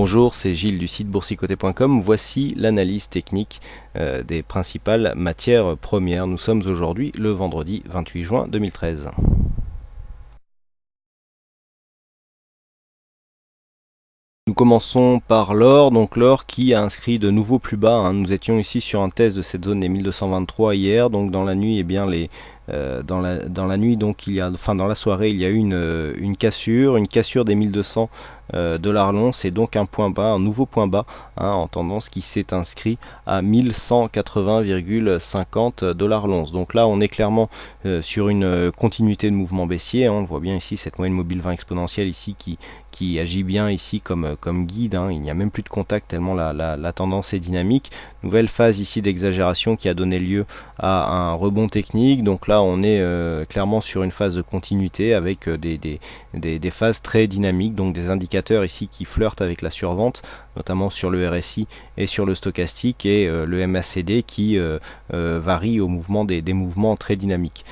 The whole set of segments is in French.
Bonjour, c'est Gilles du site boursicoté.com. Voici l'analyse technique des principales matières premières. Nous sommes aujourd'hui le vendredi 28 juin 2013. Nous commençons par l'or, donc l'or qui a inscrit de nouveaux plus bas. Nous étions ici sur un test de cette zone des 1223 hier, donc dans la nuit, dans la nuit, donc dans la soirée, il y a eu une cassure des 1200 dollars l'once, et donc un point bas, un nouveau point bas en tendance qui s'est inscrit à 1180,50 dollars l'once. Donc là on est clairement sur une continuité de mouvement baissier, on voit bien ici cette moyenne mobile 20 exponentielle ici qui agit bien ici comme guide, il n'y a même plus de contact tellement la tendance est dynamique. Nouvelle phase ici d'exagération qui a donné lieu à un rebond technique, donc là on est clairement sur une phase de continuité avec des phases très dynamiques, donc des indicateurs ici qui flirtent avec la survente, notamment sur le RSI et sur le stochastique, et le MACD qui varie au mouvement des mouvements très dynamiques.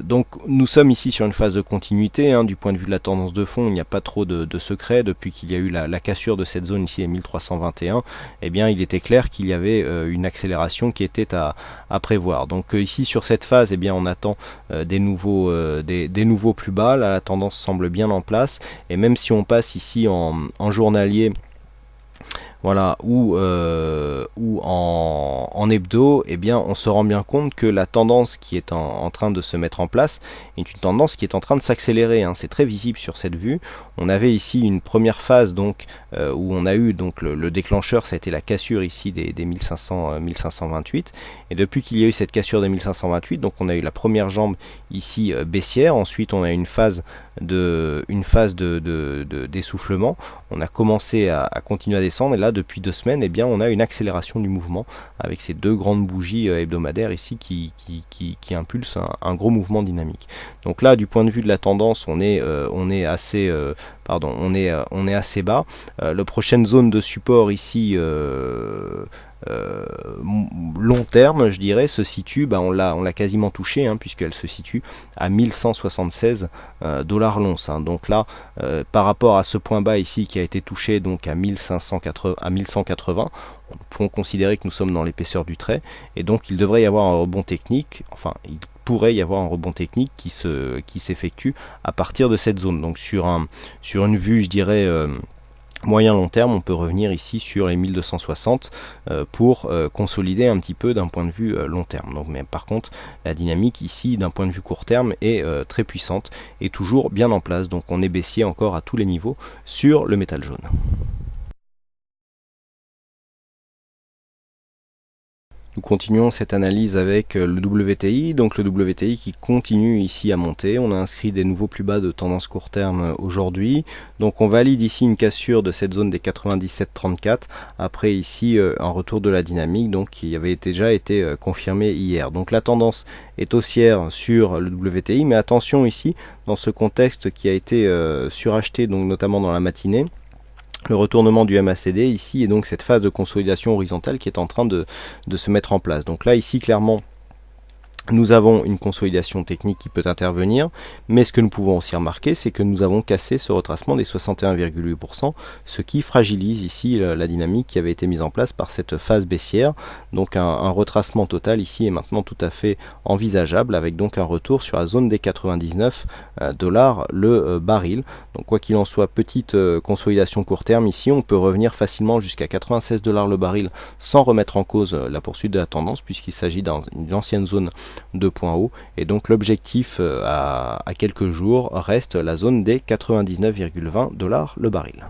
Donc nous sommes ici sur une phase de continuité, du point de vue de la tendance de fond, il n'y a pas trop de secret. Depuis qu'il y a eu la cassure de cette zone ici à 1321, eh bien il était clair qu'il y avait une accélération qui était à prévoir. Donc ici sur cette phase, eh bien on attend des nouveaux plus bas. Là, la tendance semble bien en place, et même si on passe ici en journalier, voilà, ou en hebdo, eh bien on se rend bien compte que la tendance qui est en train de se mettre en place est une tendance qui est en train de s'accélérer. C'est très visible sur cette vue. On avait ici une première phase donc où on a eu donc le déclencheur, ça a été la cassure ici des 1528, et depuis qu'il y a eu cette cassure des 1528, donc on a eu la première jambe ici baissière. Ensuite on a une phase d'essoufflement. On a commencé à continuer à descendre, et là depuis 2 semaines, eh bien on a une accélération du mouvement avec ces deux grandes bougies hebdomadaires ici qui impulsent un gros mouvement dynamique. Donc là, du point de vue de la tendance, on est assez bas. La prochaine zone de support ici long terme, je dirais, se situe, on l'a quasiment touché, puisqu'elle se situe à 1176 dollars l'once. Donc là, par rapport à ce point bas ici qui a été touché donc à 1180, on peut considérer que nous sommes dans l'épaisseur du trait, et donc il devrait y avoir un rebond technique, enfin il pourrait y avoir un rebond technique qui s'effectue à partir de cette zone. Donc sur une vue, je dirais, moyen long terme, on peut revenir ici sur les 1260 pour consolider un petit peu d'un point de vue long terme. Donc, mais par contre, la dynamique ici d'un point de vue court terme est très puissante et toujours bien en place. Donc on est baissier encore à tous les niveaux sur le métal jaune. Nous continuons cette analyse avec le WTI, donc le WTI qui continue ici à monter. On a inscrit des nouveaux plus bas de tendance court terme aujourd'hui. Donc on valide ici une cassure de cette zone des 97,34, après ici un retour de la dynamique donc qui avait déjà été confirmé hier. Donc la tendance est haussière sur le WTI, mais attention ici dans ce contexte qui a été suracheté, donc notamment dans la matinée. Le retournement du MACD ici, et donc cette phase de consolidation horizontale qui est en train de se mettre en place. Donc là ici clairement nous avons une consolidation technique qui peut intervenir, mais ce que nous pouvons aussi remarquer, c'est que nous avons cassé ce retracement des 61,8%, ce qui fragilise ici la dynamique qui avait été mise en place par cette phase baissière. Donc un retracement total ici est maintenant tout à fait envisageable, avec donc un retour sur la zone des 99 dollars le baril. Donc quoi qu'il en soit, petite consolidation court terme ici, on peut revenir facilement jusqu'à 96 dollars le baril sans remettre en cause la poursuite de la tendance, puisqu'il s'agit d'une ancienne zone de points hauts, et donc l'objectif à quelques jours reste la zone des 99,20 dollars le baril.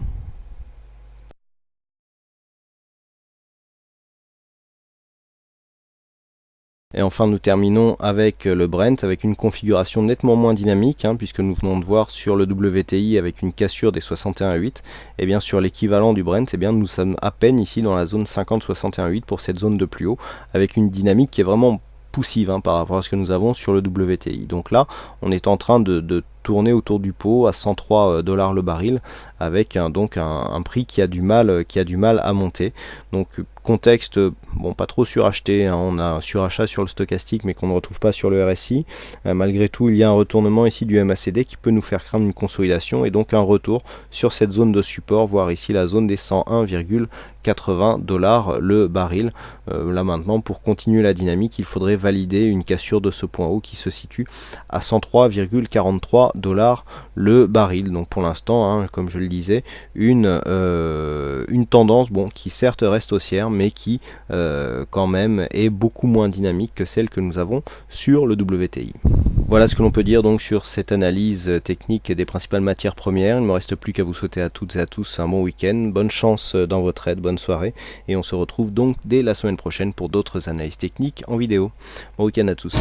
Et enfin nous terminons avec le Brent, avec une configuration nettement moins dynamique, puisque nous venons de voir sur le WTI avec une cassure des 61,8, et bien sur l'équivalent du Brent, nous sommes à peine ici dans la zone 50-61,8 pour cette zone de plus haut, avec une dynamique qui est vraiment poussive par rapport à ce que nous avons sur le WTI. Donc là on est en train de tourner autour du pot à 103 dollars le baril, avec donc un prix qui a du mal à monter. Donc Contexte, bon, pas trop suracheté, hein, on a un surachat sur le stochastique mais qu'on ne retrouve pas sur le RSI. Malgré tout, il y a un retournement ici du MACD qui peut nous faire craindre une consolidation et donc un retour sur cette zone de support, voire ici la zone des 101,80 $ le baril. Là maintenant, pour continuer la dynamique, il faudrait valider une cassure de ce point haut qui se situe à 103,43 $ le baril. Donc pour l'instant, hein, comme je le disais, une tendance qui certes reste haussière, mais qui quand même est beaucoup moins dynamique que celle que nous avons sur le WTI. Voilà ce que l'on peut dire donc sur cette analyse technique des principales matières premières. Il ne me reste plus qu'à vous souhaiter à toutes et à tous un bon week-end, bonne chance dans vos trades, bonne soirée, et on se retrouve donc dès la semaine prochaine pour d'autres analyses techniques en vidéo. Bon week-end à tous.